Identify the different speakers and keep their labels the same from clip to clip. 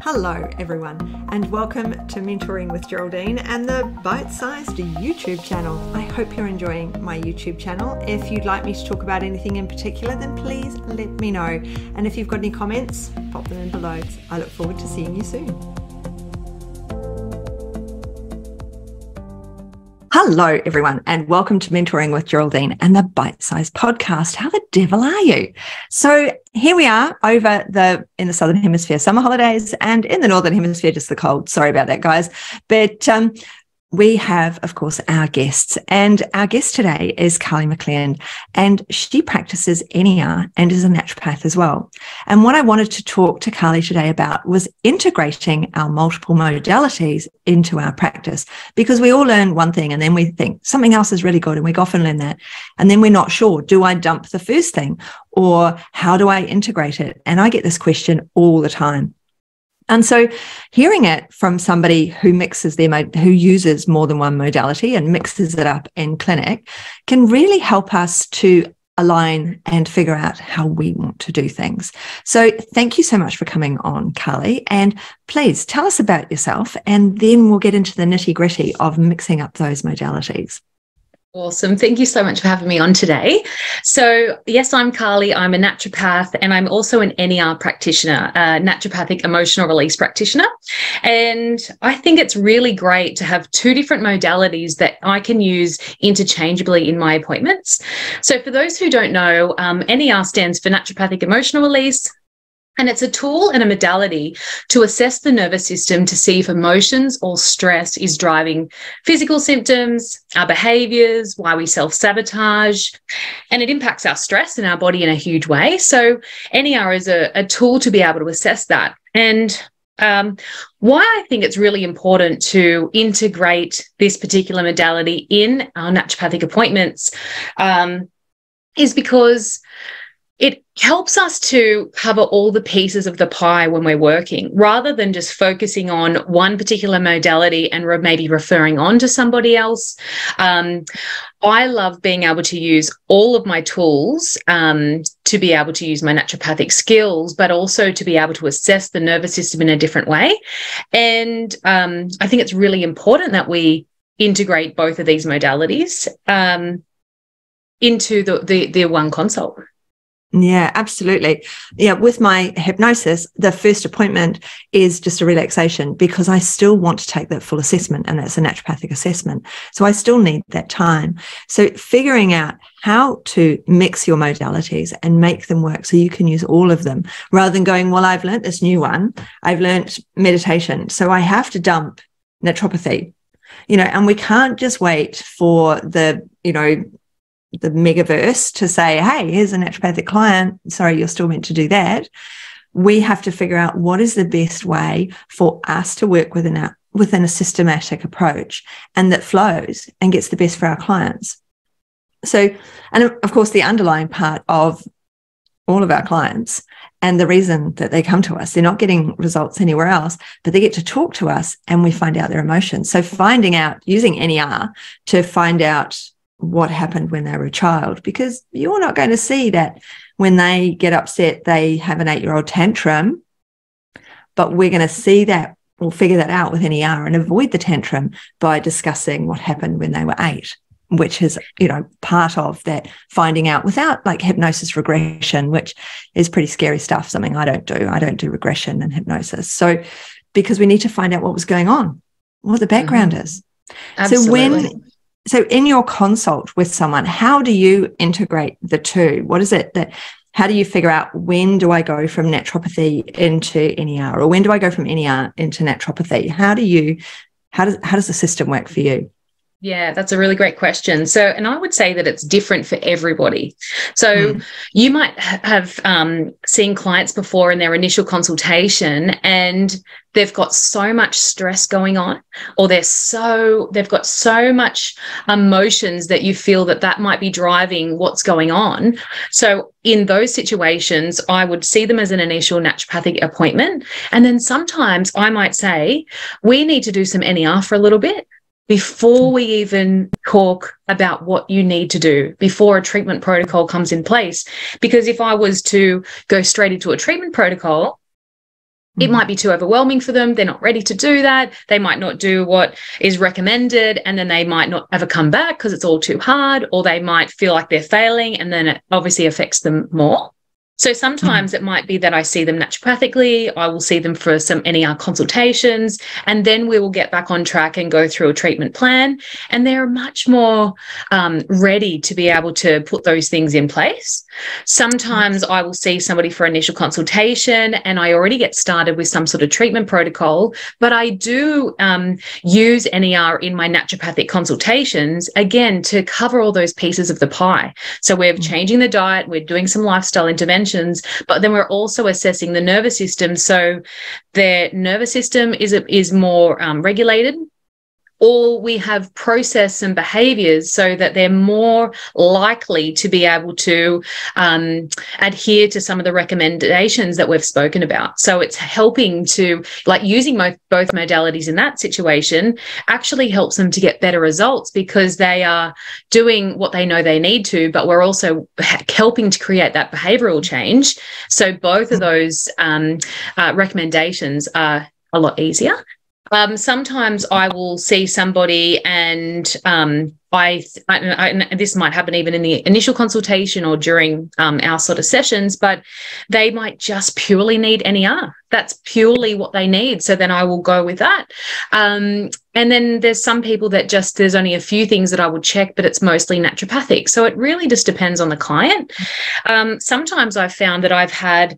Speaker 1: Hello everyone and welcome to Mentoring with Geraldine and the bite-sized YouTube channel. I hope you're enjoying my YouTube channel. If you'd like me to talk about anything in particular, then please let me know. And if you've got any comments, pop them in below. I look forward to seeing you soon. Hello everyone and welcome to Mentoring with Geraldine and the bite-sized podcast. How the devil are you? So here we are in the Southern Hemisphere summer holidays and in the Northern Hemisphere just the cold. Sorry about that, guys. But we have, of course, our guests, and our guest today is Karlie McKeand, and she practices NER and is a naturopath as well. And what I wanted to talk to Karlie today about was integrating our multiple modalities into our practice, because we all learn one thing and then we think something else is really good and we often learn that. And then we're not sure, do I dump the first thing or how do I integrate it? And I get this question all the time. And so hearing it from somebody who uses more than one modality and mixes it up in clinic can really help us to align and figure out how we want to do things. So thank you so much for coming on, Karlie. And please tell us about yourself, and then we'll get into the nitty-gritty of mixing up those modalities.
Speaker 2: Awesome. Thank you so much for having me on today. So yes, I'm Karlie. I'm a naturopath and I'm also an NER practitioner, a naturopathic emotional release practitioner. And I think it's really great to have two different modalities that I can use interchangeably in my appointments. So for those who don't know, NER stands for naturopathic emotional release. And it's a tool and a modality to assess the nervous system to see if emotions or stress is driving physical symptoms, our behaviours, why we self-sabotage, and it impacts our stress in our body in a huge way. So NER is a tool to be able to assess that. And why I think it's really important to integrate this particular modality in our naturopathic appointments is because it helps us to cover all the pieces of the pie when we're working, rather than just focusing on one particular modality and maybe referring on to somebody else. I love being able to use all of my tools to be able to use my naturopathic skills, but also to be able to assess the nervous system in a different way. And I think it's really important that we integrate both of these modalities into the one consult.
Speaker 1: Yeah, absolutely. Yeah, with my hypnosis, the first appointment is just a relaxation because I still want to take that full assessment, and that's a naturopathic assessment. So I still need that time. So figuring out how to mix your modalities and make them work so you can use all of them, rather than going, well, I've learn't this new one. I've learnt meditation, so I have to dump naturopathy, and we can't just wait for the megaverse to say, hey, here's a naturopathic client. Sorry, you're still meant to do that. We have to figure out what is the best way for us to work within a systematic approach and that flows and gets the best for our clients. So, and of course, the underlying part of all of our clients and the reason that they come to us, they're not getting results anywhere else, but they get to talk to us and we find out their emotions. So using NER to find out what happened when they were a child, because you're not going to see that when they get upset, they have an 8-year-old tantrum, but we're going to see that or figure that out with NER and avoid the tantrum by discussing what happened when they were 8, which is, part of that finding out without like hypnosis regression, which is pretty scary stuff, something I don't do. I don't do regression and hypnosis. So because we need to find out what was going on, what the background is.
Speaker 2: Absolutely.
Speaker 1: So in your consult with someone, how do you integrate the two? What is it how do you figure out when do I go from naturopathy into NER, or when do I go from NER into naturopathy? How does the system work for you?
Speaker 2: Yeah, that's a really great question. So, and I would say that it's different for everybody. So you might have seen clients before in their initial consultation and they've got so much stress going on, or they've got so much emotions that you feel that might be driving what's going on. So in those situations, I would see them as an initial naturopathic appointment. And then sometimes I might say, we need to do some NER for a little bit before we even talk about what you need to do, before a treatment protocol comes in place. Because if I was to go straight into a treatment protocol, It might be too overwhelming for them. They're not ready to do that. They might not do what is recommended, and then they might not ever come back because it's all too hard, or they might feel like they're failing, and then it obviously affects them more. So sometimes it might be that I see them naturopathically, I will see them for some NER consultations, and then we will get back on track and go through a treatment plan. And they're much more ready to be able to put those things in place. Sometimes I will see somebody for initial consultation and I already get started with some sort of treatment protocol, but I do use NER in my naturopathic consultations, again, to cover all those pieces of the pie. So we're changing the diet, we're doing some lifestyle interventions, but then we're also assessing the nervous system. So their nervous system is more regulated, or we have process and behaviors so that they're more likely to be able to adhere to some of the recommendations that we've spoken about. So it's helping to, like, using both modalities in that situation actually helps them to get better results because they are doing what they know they need to, but we're also helping to create that behavioral change. So both of those recommendations are a lot easier. Sometimes I will see somebody and this might happen even in the initial consultation or during our sort of sessions, but they might just purely need NER. That's purely what they need. So then I will go with that. And then there's some people that there's only a few things that I would check, but it's mostly naturopathic. So it really just depends on the client. Sometimes I've found that I've had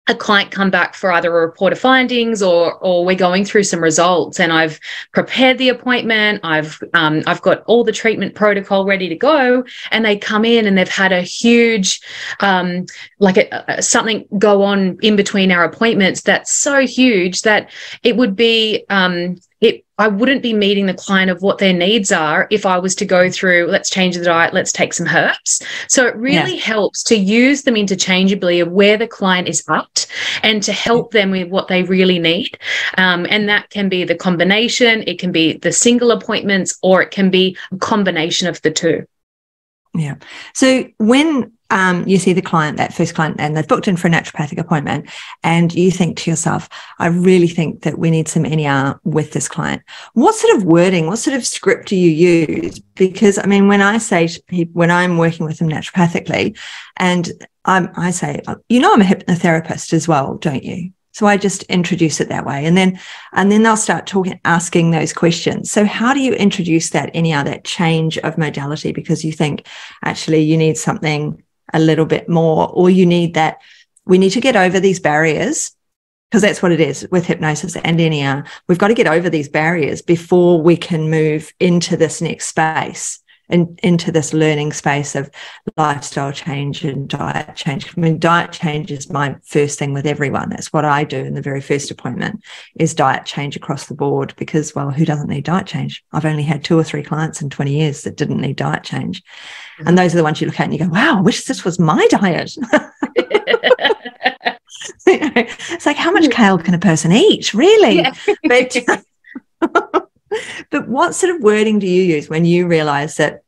Speaker 2: a client come back for either a report of findings or we're going through some results, and I've prepared the appointment. I've got all the treatment protocol ready to go, and they come in and they've had a huge, something go on in between our appointments that's so huge that it would be, I wouldn't be meeting the client of what their needs are if I was to go through, let's change the diet, let's take some herbs. So it really helps to use them interchangeably of where the client is at and to help them with what they really need. And that can be the combination, it can be the single appointments, or it can be a combination of the two.
Speaker 1: Yeah. So when you see the client, that first client, and they've booked in for a naturopathic appointment, and you think to yourself, I really think that we need some NER with this client. What sort of wording, what sort of script do you use? Because, I mean, when I say to people, when I'm working with them naturopathically, and I say, you know, I'm a hypnotherapist as well, don't you? So I just introduce it that way. And then they'll start asking those questions. So how do you introduce that NER, that change of modality? Because you think actually you need something a little bit more, or you need that, we need to get over these barriers, because that's what it is with hypnosis and NER. We've got to get over these barriers before we can move into this next space and into this learning space of lifestyle change and diet change. I mean, diet change is my first thing with everyone. That's what I do in the very first appointment, is diet change across the board, because, well, who doesn't need diet change? I've only had 2 or 3 clients in 20 years that didn't need diet change. Mm-hmm. And those are the ones you look at and you go, wow, I wish this was my diet. You know, it's like, how much kale can a person eat, really? Yeah. But what sort of wording do you use when you realize that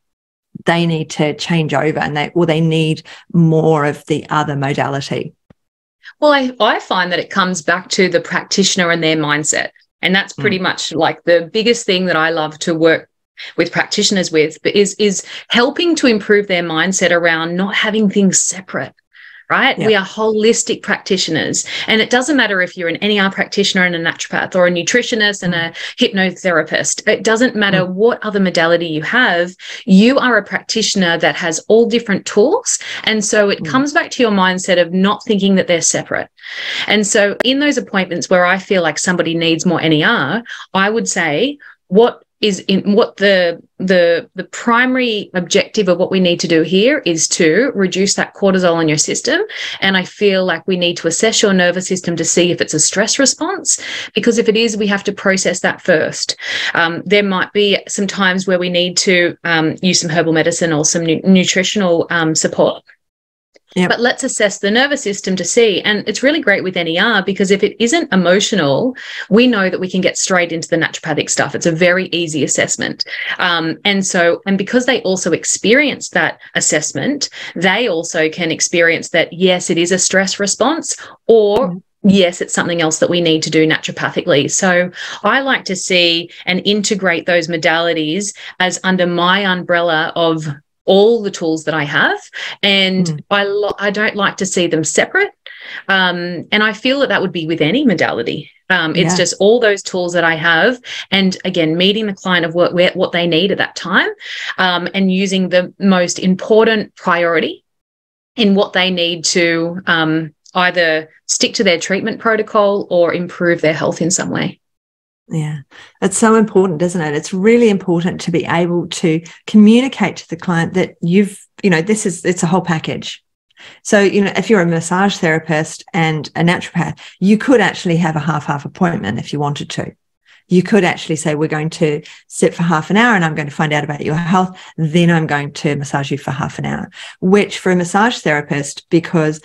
Speaker 1: they need to change over and they need more of the other modality?
Speaker 2: Well, I find that it comes back to the practitioner and their mindset. And that's pretty much like the biggest thing that I love to work with practitioners with, is helping to improve their mindset around not having things separate. Right? Yeah. We are holistic practitioners. And it doesn't matter if you're an NER practitioner and a naturopath, or a nutritionist and a hypnotherapist. It doesn't matter what other modality you have. You are a practitioner that has all different tools. And so it comes back to your mindset of not thinking that they're separate. And so in those appointments where I feel like somebody needs more NER, I would say, what the primary objective of what we need to do here is to reduce that cortisol in your system. And I feel like we need to assess your nervous system to see if it's a stress response, because if it is, we have to process that first. There might be some times where we need to use some herbal medicine or some nutritional support. Yep. But let's assess the nervous system to see. And it's really great with NER, because if it isn't emotional, we know that we can get straight into the naturopathic stuff. It's a very easy assessment. And because they also experience that assessment, they also can experience that, yes, it is a stress response, or yes, it's something else that we need to do naturopathically. So I like to see and integrate those modalities as under my umbrella of all the tools that I have. And I don't like to see them separate. And I feel that would be with any modality. It's just all those tools that I have. And again, meeting the client of what they need at that time, and using the most important priority in what they need to either stick to their treatment protocol or improve their health in some way.
Speaker 1: Yeah, it's so important, isn't it? It's really important to be able to communicate to the client that it's a whole package. So, if you're a massage therapist and a naturopath, you could actually have a half appointment if you wanted to. You could actually say, we're going to sit for half an hour and I'm going to find out about your health. Then I'm going to massage you for half an hour, which for a massage therapist, because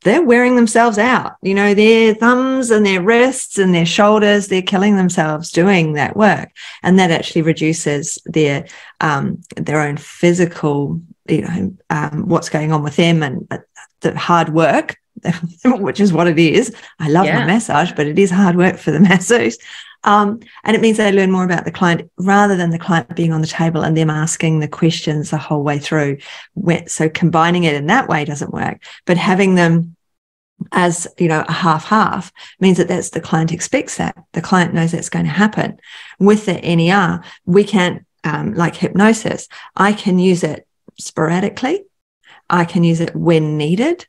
Speaker 1: they're wearing themselves out, their thumbs and their wrists and their shoulders, they're killing themselves doing that work. And that actually reduces their own physical, what's going on with them and the hard work, which is what it is. I love my massage, but it is hard work for the masseuse. And it means they learn more about the client rather than the client being on the table and them asking the questions the whole way through. So combining it in that way doesn't work, but having them as, a half means that's the client expects that. The client knows that's going to happen. With the NER, we can't, like hypnosis, I can use it sporadically. I can use it when needed.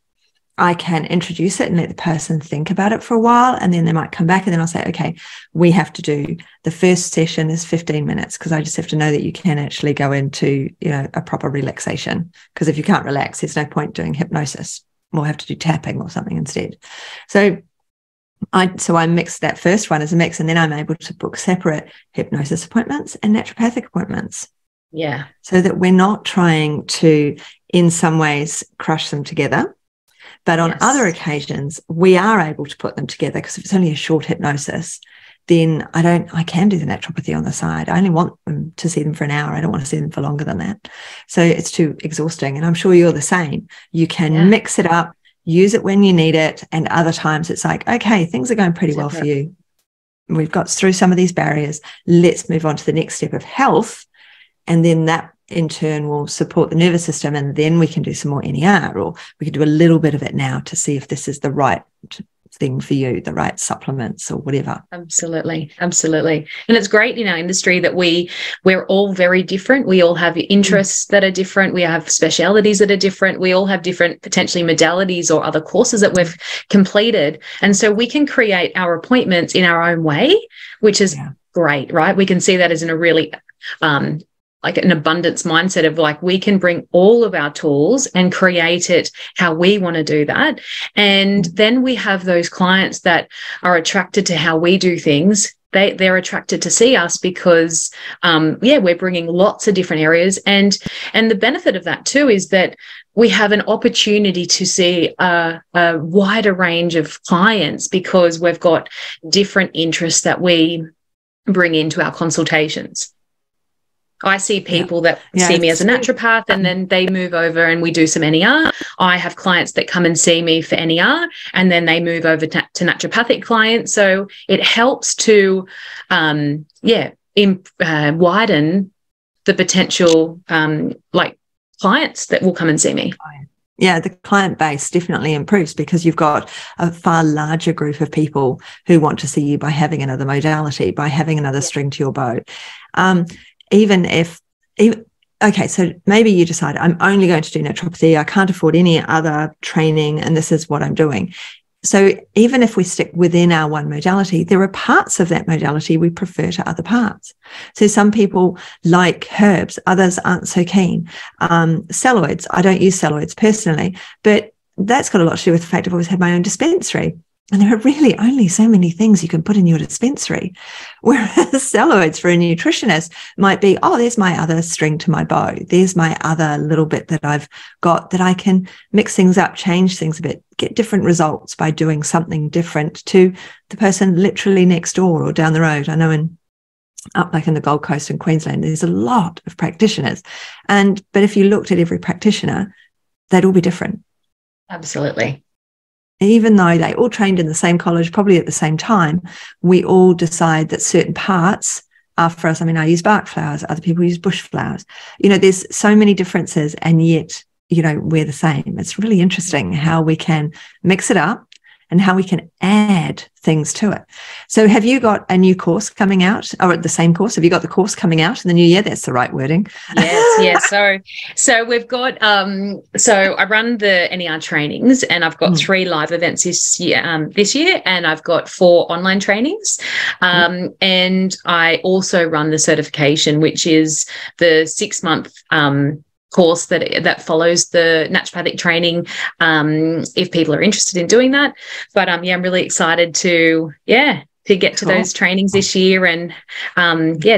Speaker 1: I can introduce it and let the person think about it for a while, and then they might come back and then I'll say, okay, we have to do the first session is 15 minutes because I just have to know that you can actually go into, a proper relaxation, because if you can't relax, there's no point doing hypnosis. We'll have to do tapping or something instead. So I mix that first one as a mix, and then I'm able to book separate hypnosis appointments and naturopathic appointments.
Speaker 2: Yeah.
Speaker 1: So that we're not trying to, in some ways, crush them together. But on other occasions, we are able to put them together, because if it's only a short hypnosis, then I can do the naturopathy on the side. I only want them to see them for an hour. I don't want to see them for longer than that. So it's too exhausting. And I'm sure you're the same. You can mix it up, use it when you need it. And other times it's like, okay, things are going pretty well for you. We've got through some of these barriers. Let's move on to the next step of health. And then that in turn will support the nervous system, and then we can do some more NER, or we can do a little bit of it now to see if this is the right thing for you, the right supplements or whatever.
Speaker 2: Absolutely. And it's great in our industry that we're all very different. We all have interests that are different. We have specialities that are different. We all have different potentially modalities or other courses that we've completed. And so we can create our appointments in our own way, which is great, right? We can see that as in a really like an abundance mindset of like, we can bring all of our tools and create it how we want to do that. And then we have those clients that are attracted to how we do things. They're attracted to see us because, we're bringing lots of different areas. And the benefit of that too is that we have an opportunity to see a wider range of clients, because we've got different interests that we bring into our consultations. I see people that see me as a naturopath, and then they move over and we do some NER. I have clients that come and see me for NER, and then they move over to naturopathic clients. So it helps to, widen the potential, clients that will come and see me.
Speaker 1: Yeah, the client base definitely improves, because you've got a far larger group of people who want to see you by having another modality, by having another string to your bow. So maybe you decide, I'm only going to do naturopathy. I can't afford any other training, and this is what I'm doing. So even if we stick within our one modality, there are parts of that modality we prefer to other parts. So some people like herbs, others aren't so keen. Celluloids, I don't use celluloids personally, but that's got a lot to do with the fact I've always had my own dispensary. And there are really only so many things you can put in your dispensary. Whereas celluloids for a nutritionist might be, there's my other string to my bow. There's my other little bit that I've got that I can mix things up, change things a bit, get different results by doing something different to the person literally next door or down the road. I know up like in the Gold Coast and Queensland, there's a lot of practitioners. But if you looked at every practitioner, they'd all be different.
Speaker 2: Absolutely.
Speaker 1: even though they all trained in the same college, probably at the same time, we all decide that certain parts are for us. I mean, I use bark flowers, other people use bush flowers. There's so many differences, and yet, we're the same. It's really interesting how we can mix it up and how we can add things to it. So have you got a new course coming out, or the same course? Have you got the course coming out in the new year? That's the right wording.
Speaker 2: Yes. So we've got, so I run the NER trainings, and I've got 3 live events this year, and I've got 4 online trainings. And I also run the certification, which is the 6-month course that follows the naturopathic training, if people are interested in doing that. But I'm really excited to get to those trainings this year, and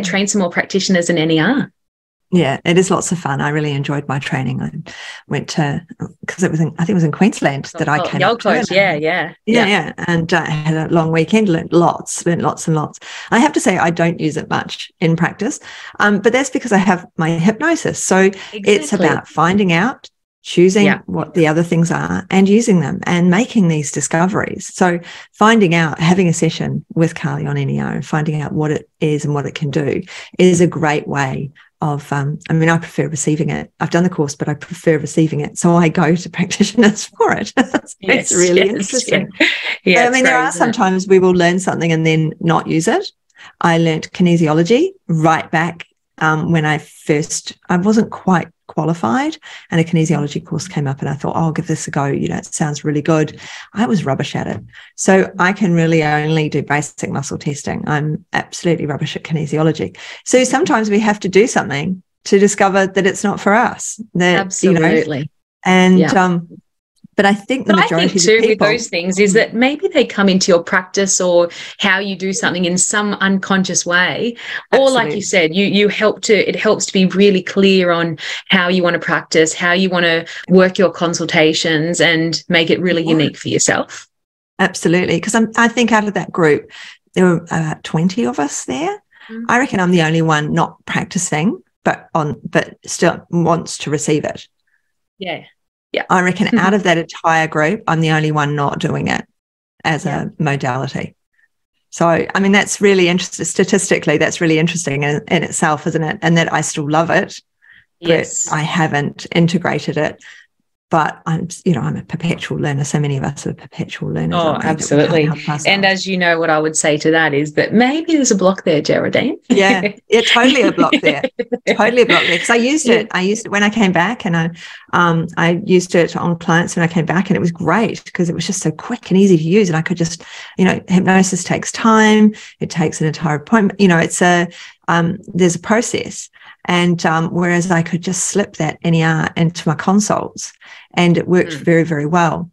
Speaker 2: train some more practitioners in NER.
Speaker 1: Yeah, it is lots of fun. I really enjoyed my training. I went to, because I think it was in Queensland that I came
Speaker 2: Gold Coast, yeah.
Speaker 1: And I had a long weekend, learned lots and lots. I have to say I don't use it much in practice, but that's because I have my hypnosis. So It's about finding out, choosing what the other things are and using them and making these discoveries. So finding out, having a session with Karlie on NEO and finding out what it is and what it can do is a great way of, I prefer receiving it. I've done the course, but I prefer receiving it. So I go to practitioners for it. It's really interesting. Yeah, there are sometimes we will learn something and then not use it. I learned kinesiology right back when I wasn't quite qualified, and a kinesiology course came up, and I thought, I'll give this a go. It sounds really good. I was rubbish at it. So I can really only do basic muscle testing. I'm absolutely rubbish at kinesiology. So sometimes we have to do something to discover that it's not for us.
Speaker 2: Absolutely.
Speaker 1: But I think the majority of people,
Speaker 2: with those things is that maybe they come into your practice or how you do something in some unconscious way. Absolutely. Or like you said, it helps to be really clear on how you want to practice, how you want to work your consultations and make it really unique for yourself.
Speaker 1: Absolutely. Because I think out of that group, there were about 20 of us there. I reckon I'm the only one not practicing, but still wants to receive it.
Speaker 2: Yeah.
Speaker 1: I reckon out of that entire group, I'm the only one not doing it as a modality. So, that's really interesting. Statistically, that's really interesting in itself, isn't it? And that I still love it, but I haven't integrated it. But I'm a perpetual learner. So many of us are perpetual learners.
Speaker 2: Oh, absolutely. And as you know, what I would say to that is that maybe there's a block there, Geraldine.
Speaker 1: Yeah, totally a block there. Totally a block there. Because I used it. I used it when I came back, and I used it on clients when I came back, and it was great because it was just so quick and easy to use. And I could just, hypnosis takes time. It takes an entire appointment. It's there's a process. And whereas I could just slip that NER into my consults, and it worked very, very well.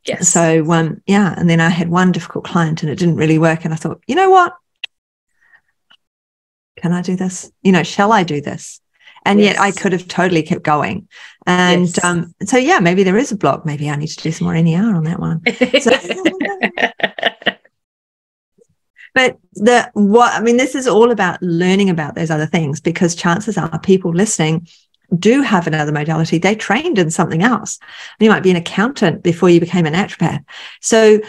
Speaker 2: Yes.
Speaker 1: So, and then I had one difficult client and it didn't really work. And I thought, you know what? Can I do this? Shall I do this? And yet I could have totally kept going. And maybe there is a block. Maybe I need to do some more NER on that one. But this is all about learning about those other things, because chances are people listening do have another modality. They trained in something else. You might be an accountant before you became a naturopath. So,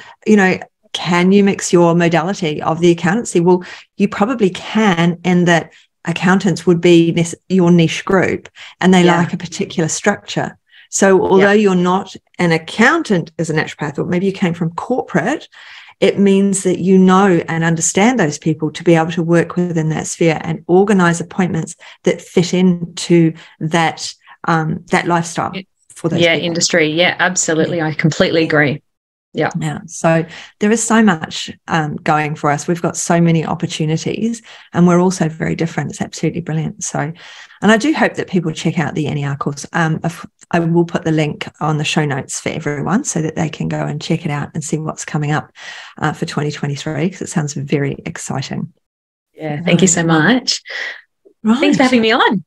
Speaker 1: can you mix your modality of the accountancy? Well, you probably can, in that accountants would be your niche group and they like a particular structure. So although you're not an accountant as a naturopath, or maybe you came from corporate, it means that you know and understand those people to be able to work within that sphere and organise appointments that fit into that lifestyle for those people.
Speaker 2: Industry. Yeah, absolutely. I completely agree. Yeah.
Speaker 1: So there is so much going for us. We've got so many opportunities, and we're also very different. It's absolutely brilliant. So, and I do hope that people check out the NER course. I will put the link on the show notes for everyone so that they can go and check it out and see what's coming up for 2023, because it sounds very exciting.
Speaker 2: Yeah. Thank you so much.
Speaker 1: Right.
Speaker 2: Thanks for having me on.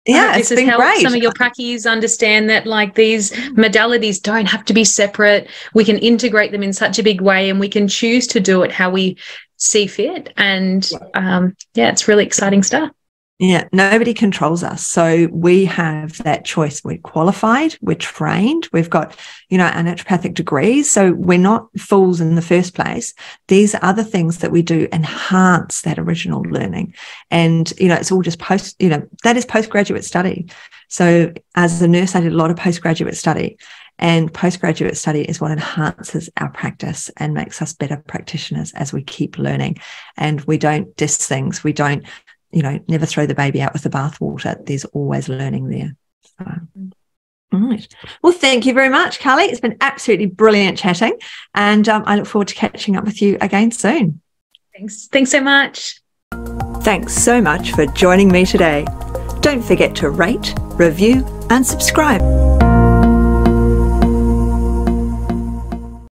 Speaker 1: Yeah, it's been great.
Speaker 2: Some of your prackies understand that these modalities don't have to be separate. We can integrate them in such a big way, and we can choose to do it how we see fit. And it's really exciting stuff.
Speaker 1: Yeah, nobody controls us. So we have that choice. We're qualified, we're trained, we've got, our naturopathic degrees. So we're not fools in the first place. These other things that we do enhance that original learning. And, it's all just that is postgraduate study. So as a nurse, I did a lot of postgraduate study. And postgraduate study is what enhances our practice and makes us better practitioners as we keep learning. And we don't diss things. We don't, never throw the baby out with the bathwater. There's always learning there. So, all right. Well, thank you very much, Karlie. It's been absolutely brilliant chatting. And I look forward to catching up with you again soon.
Speaker 2: Thanks so much.
Speaker 1: Thanks so much for joining me today. Don't forget to rate, review, and subscribe.